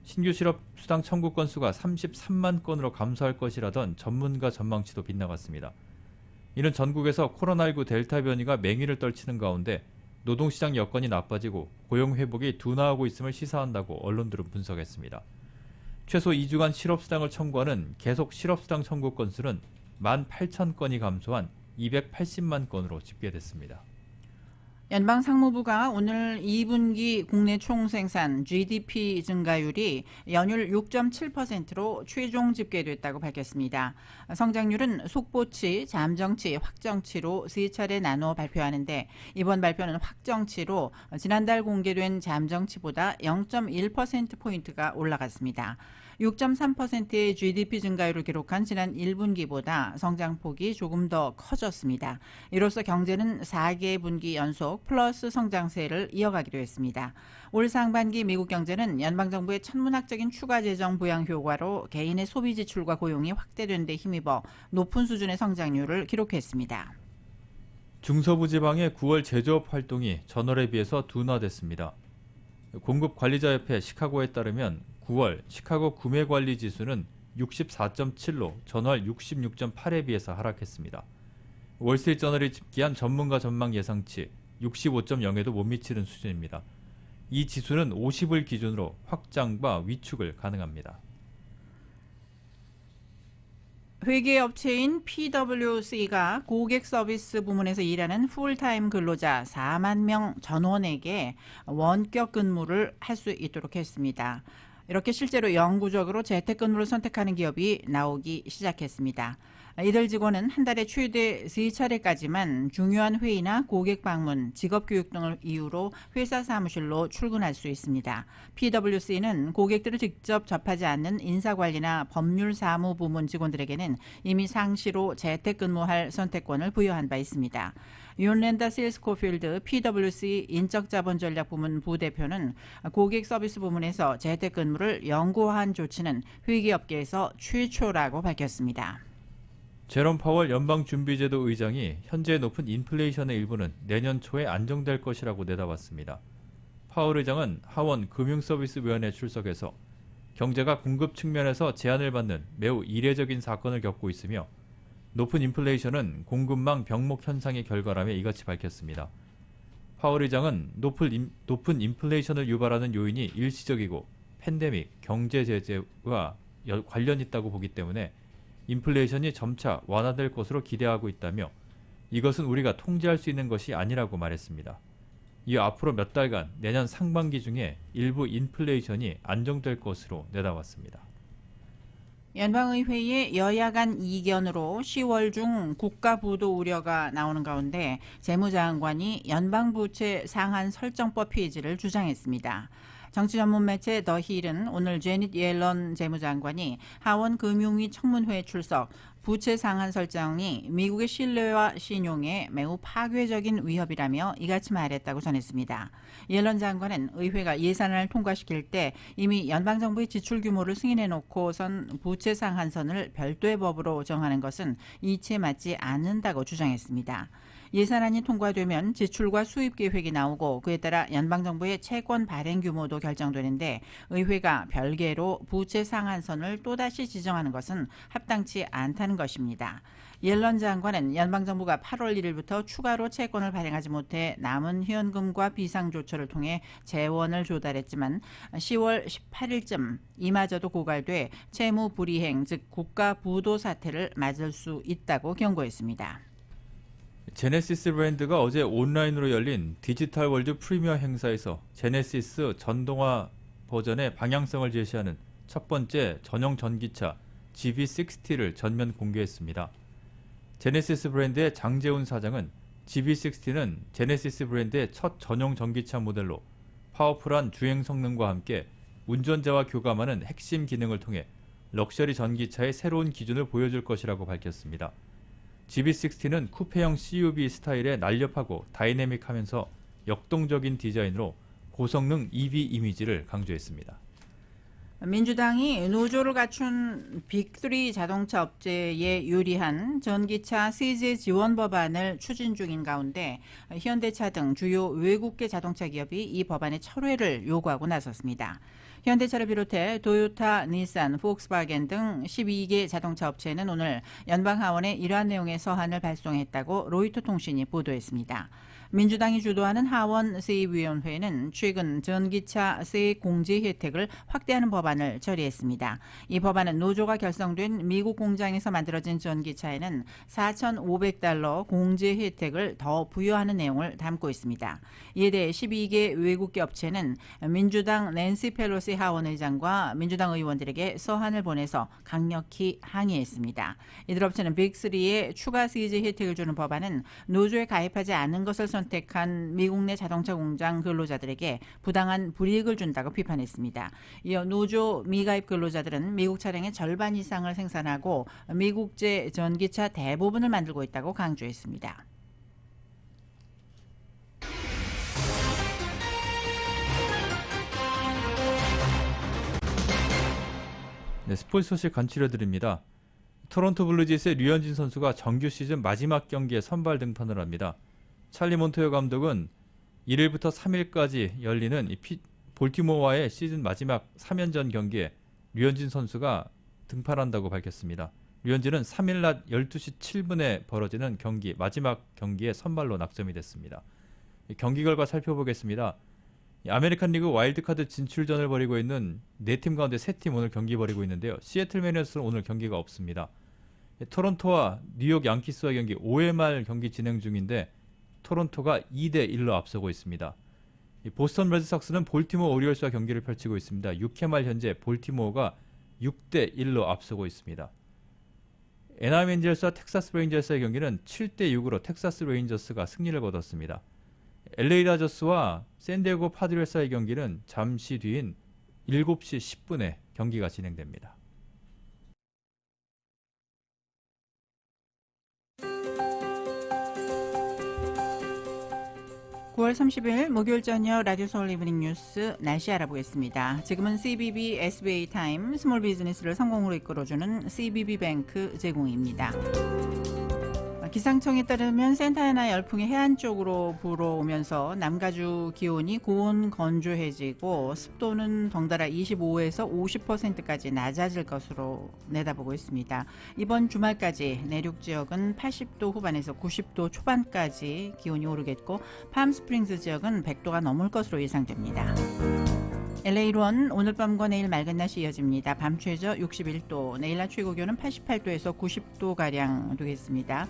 신규 실업수당 청구 건수가 33만 건으로 감소할 것이라던 전문가 전망치도 빗나갔습니다. 이는 전국에서 코로나19 델타 변이가 맹위를 떨치는 가운데 노동시장 여건이 나빠지고 고용 회복이 둔화하고 있음을 시사한다고 언론들은 분석했습니다. 최소 2주간 실업수당을 청구하는 계속 실업수당 청구 건수는 18,000건이 감소한 280만 건으로 집계됐습니다. 연방상무부가 오늘 2분기 국내 총생산 GDP 증가율이 연율 6.7%로 최종 집계됐다고 밝혔습니다. 성장률은 속보치, 잠정치, 확정치로 3차례 나누어 발표하는데 이번 발표는 확정치로 지난달 공개된 잠정치보다 0.1%포인트가 올라갔습니다. 6.3%의 GDP 증가율을 기록한 지난 1분기보다 성장폭이 조금 더 커졌습니다. 이로써 경제는 4개분기 연속 플러스 성장세를 이어가기도 했습니다. 올 상반기 미국 경제는 연방정부의 천문학적인 추가 재정 부양 효과로 개인의 소비 지출과 고용이 확대된 데 힘입어 높은 수준의 성장률을 기록했습니다. 중서부 지방의 9월 제조업 활동이 전월에 비해서 둔화됐습니다. 공급관리자협회 시카고에 따르면 9월 시카고 구매관리 지수는 64.7로 전월 66.8에 비해서 하락했습니다. 월스트리트저널이 집계한 전문가 전망 예상치 65.0에도 못 미치는 수준입니다. 이 지수는 50을 기준으로 확장과 위축을 가능합니다. 회계업체인 PwC가 고객 서비스 부문에서 일하는 풀타임 근로자 4만 명 전원에게 원격 근무를 할 수 있도록 했습니다. 이렇게 실제로 영구적으로 재택근무를 선택하는 기업이 나오기 시작했습니다. 이들 직원은 한 달에 최대 3차례까지만 중요한 회의나 고객 방문, 직업교육 등을 이유로 회사 사무실로 출근할 수 있습니다. PwC는 고객들을 직접 접하지 않는 인사관리나 법률 사무 부문 직원들에게는 이미 상시로 재택근무할 선택권을 부여한 바 있습니다. 윤랜다 실스코필드 PwC 인적자본전략부문 부대표는 고객 서비스 부문에서 재택근무를 영구화한 조치는 회계업계에서 최초라고 밝혔습니다. 제롬 파월 연방준비제도 의장이 현재 높은 인플레이션의 일부는 내년 초에 안정될 것이라고 내다봤습니다. 파월 의장은 하원 금융서비스위원회에 출석해서 경제가 공급 측면에서 제한을 받는 매우 이례적인 사건을 겪고 있으며 높은 인플레이션은 공급망 병목 현상의 결과라며 이같이 밝혔습니다. 파월 의장은 높은 인플레이션을 유발하는 요인이 일시적이고 팬데믹, 경제 제재와 관련 있다고 보기 때문에 인플레이션이 점차 완화될 것으로 기대하고 있다며 이것은 우리가 통제할 수 있는 것이 아니라고 말했습니다. 이어 앞으로 몇 달간 내년 상반기 중에 일부 인플레이션이 안정될 것으로 내다봤습니다. 연방의회의 여야 간 이견으로 10월 중 국가부도 우려가 나오는 가운데 재무장관이 연방부채 상한 설정법 폐지를 주장했습니다. 정치 전문 매체 더 힐은 오늘 제닛 옐런 재무장관이 하원 금융위 청문회에 출석, 부채 상한 설정이 미국의 신뢰와 신용에 매우 파괴적인 위협이라며 이같이 말했다고 전했습니다. 옐런 장관은 의회가 예산안을 통과시킬 때 이미 연방정부의 지출 규모를 승인해놓고선 부채 상한선을 별도의 법으로 정하는 것은 이치에 맞지 않는다고 주장했습니다. 예산안이 통과되면 지출과 수입 계획이 나오고 그에 따라 연방정부의 채권 발행 규모도 결정되는데 의회가 별개로 부채 상한선을 또다시 지정하는 것은 합당치 않다는 것입니다. 옐런 장관은 연방정부가 8월 1일부터 추가로 채권을 발행하지 못해 남은 현금과 비상조처를 통해 재원을 조달했지만 10월 18일쯤 이마저도 고갈돼 채무 불이행, 즉 국가 부도 사태를 맞을 수 있다고 경고했습니다. 제네시스 브랜드가 어제 온라인으로 열린 디지털 월드 프리미어 행사에서 제네시스 전동화 버전의 방향성을 제시하는 첫 번째 전용 전기차 GV60를 전면 공개했습니다. 제네시스 브랜드의 장재훈 사장은 GV60는 제네시스 브랜드의 첫 전용 전기차 모델로 파워풀한 주행 성능과 함께 운전자와 교감하는 핵심 기능을 통해 럭셔리 전기차의 새로운 기준을 보여줄 것이라고 밝혔습니다. GV60는 쿠페형 CUV 스타일의 날렵하고 다이내믹하면서 역동적인 디자인으로 고성능 EV 이미지를 강조했습니다. 민주당이 노조를 갖춘 빅3 자동차 업체에 유리한 전기차 세제 지원 법안을 추진 중인 가운데 현대차 등 주요 외국계 자동차 기업이 이 법안의 철회를 요구하고 나섰습니다. 현대차를 비롯해 도요타, 닛산, 폭스바겐 등 12개 자동차 업체는 오늘 연방하원에 이러한 내용의 서한을 발송했다고 로이터 통신이 보도했습니다. 민주당이 주도하는 하원 세입위원회는 최근 전기차 세액 공제 혜택을 확대하는 법안을 처리했습니다. 이 법안은 노조가 결성된 미국 공장에서 만들어진 전기차에는 $4,500 공제 혜택을 더 부여하는 내용을 담고 있습니다. 이에 대해 12개 외국계 업체는 민주당 낸시 펠로시 하원 의장과 민주당 의원들에게 서한을 보내서 강력히 항의했습니다. 이들 업체는 빅3에 추가 세제 혜택을 주는 법안은 노조에 가입하지 않은 것을 선택한 미국 내 자동차 공장 근로자들에게 부당한 불이익을 준다고 비판했습니다. 이어 노조 미가입 근로자들은 미국 차량의 절반 이상을 생산하고 미국제 전기차 대부분을 만들고 있다고 강조했습니다. 네, 스포츠 소식 간추려드립니다. 토론토 블루제이스의 류현진 선수가 정규 시즌 마지막 경기에 선발 등판을 합니다. 찰리 몬토요 감독은 1일부터 3일까지 열리는 볼티모어와의 시즌 마지막 3연전 경기에 류현진 선수가 등판한다고 밝혔습니다. 류현진은 3일 낮 12시 7분에 벌어지는 경기 마지막 경기에 선발로 낙점이 됐습니다. 경기 결과 살펴보겠습니다. 아메리칸 리그 와일드카드 진출전을 벌이고 있는 4팀 가운데 3팀 오늘 경기 벌이고 있는데요. 시애틀 메리너스는 오늘 경기가 없습니다. 토론토와 뉴욕 양키스와 경기 5회 말 경기 진행 중인데 토론토가 2대1로 앞서고 있습니다. 보스턴 레드삭스는 볼티모어 오리올스와 경기를 펼치고 있습니다. 6회 말 현재 볼티모어가 6대1로 앞서고 있습니다. 애나임 엔젤스와 텍사스 레인저스의 경기는 7대6으로 텍사스 레인저스가 승리를 거뒀습니다. LA 다저스와 샌디에고 파드레스의 경기는 잠시 뒤인 7시 10분에 경기가 진행됩니다. (9월 30일) 목요일 저녁 라디오 서울 이브닝 뉴스 날씨 알아보겠습니다. 지금은 CBB SBA 타임 스몰 비즈니스를 성공으로 이끌어주는 CBB 뱅크 제공입니다. 기상청에 따르면 센타나 열풍이 해안 쪽으로 불어오면서 남가주 기온이 고온 건조해지고 습도는 덩달아 25에서 50%까지 낮아질 것으로 내다보고 있습니다. 이번 주말까지 내륙 지역은 80도 후반에서 90도 초반까지 기온이 오르겠고 팜스프링스 지역은 100도가 넘을 것으로 예상됩니다. LA론 오늘 밤과 내일 맑은 날씨 이어집니다. 밤 최저 61도, 내일 낮 최고 기온은 88도에서 90도가량 되겠습니다.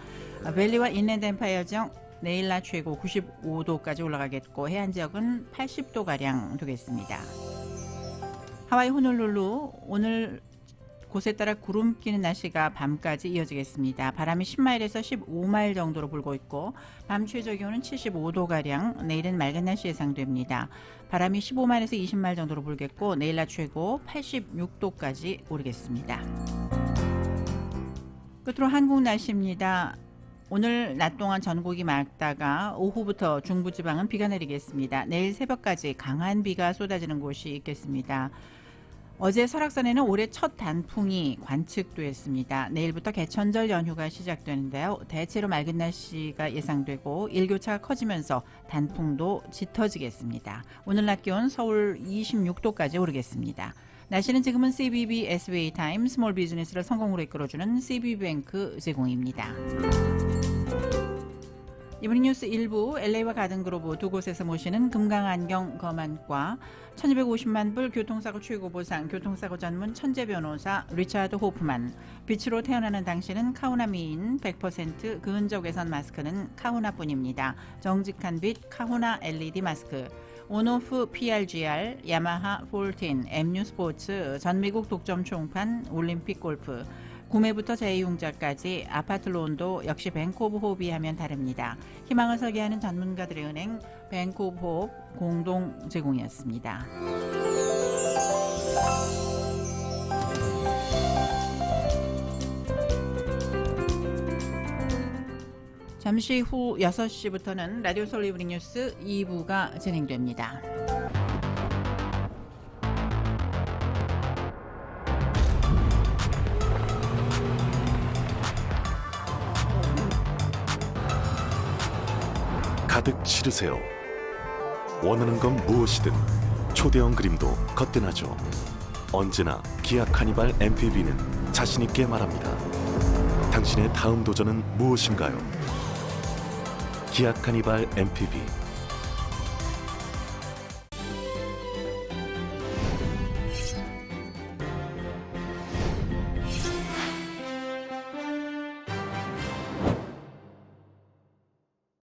밸리와 인랜드 엠파이어 지역 내일 낮 최고 95도까지 올라가겠고 해안 지역은 80도가량 되겠습니다. 하와이 호놀룰루 오늘 곳에 따라 구름 끼는 날씨가 밤까지 이어지겠습니다. 바람이 10마일에서 15마일 정도로 불고 있고 밤 최저 기온은 75도가량, 내일은 맑은 날씨 예상됩니다. 바람이 15마일에서 20마일 정도로 불겠고 내일 낮 최고 86도까지 오르겠습니다. 끝으로 한국 날씨입니다. 오늘 낮 동안 전국이 맑다가 오후부터 중부지방은 비가 내리겠습니다. 내일 새벽까지 강한 비가 쏟아지는 곳이 있겠습니다. 어제 설악산에는 올해 첫 단풍이 관측됐습니다. 내일부터 개천절 연휴가 시작되는데요. 대체로 맑은 날씨가 예상되고 일교차가 커지면서 단풍도 짙어지겠습니다. 오늘 낮 기온 서울 26도까지 오르겠습니다. 날씨는 지금은 CBB SBA 타임 스몰 비즈니스를 성공으로 이끌어주는 CB뱅크 제공입니다. 이브닝 뉴스 1부 LA와 가든그로브 두 곳에서 모시는 금강안경 검안과 1250만 불 교통사고 최고 보상 교통사고 전문 천재 변호사 리차드 호프만, 빛으로 태어나는 당신은 카우나 미인 100% 근적 외선 마스크는 카우나뿐입니다. 정직한 빛 카우나 LED 마스크, 온오프 PRGR, 야마하 14, MU 스포츠, 전미국 독점 총판, 올림픽 골프, 구매부터 재이용자까지 아파트 론도 역시 뱅크 오브 호흡이 하면 다릅니다. 희망을 설계하는 전문가들의 은행 뱅크 오브 호흡 공동 제공이었습니다. 잠시 후 6시부터는 라디오 서울 이브닝 뉴스 2부가 진행됩니다. 가득 실으세요. 원하는 건 무엇이든 초대형 그림도 거뜬하죠. 언제나 기아 카니발 MPV는 자신있게 말합니다. 당신의 다음 도전은 무엇인가요? 기아 카니발 MPV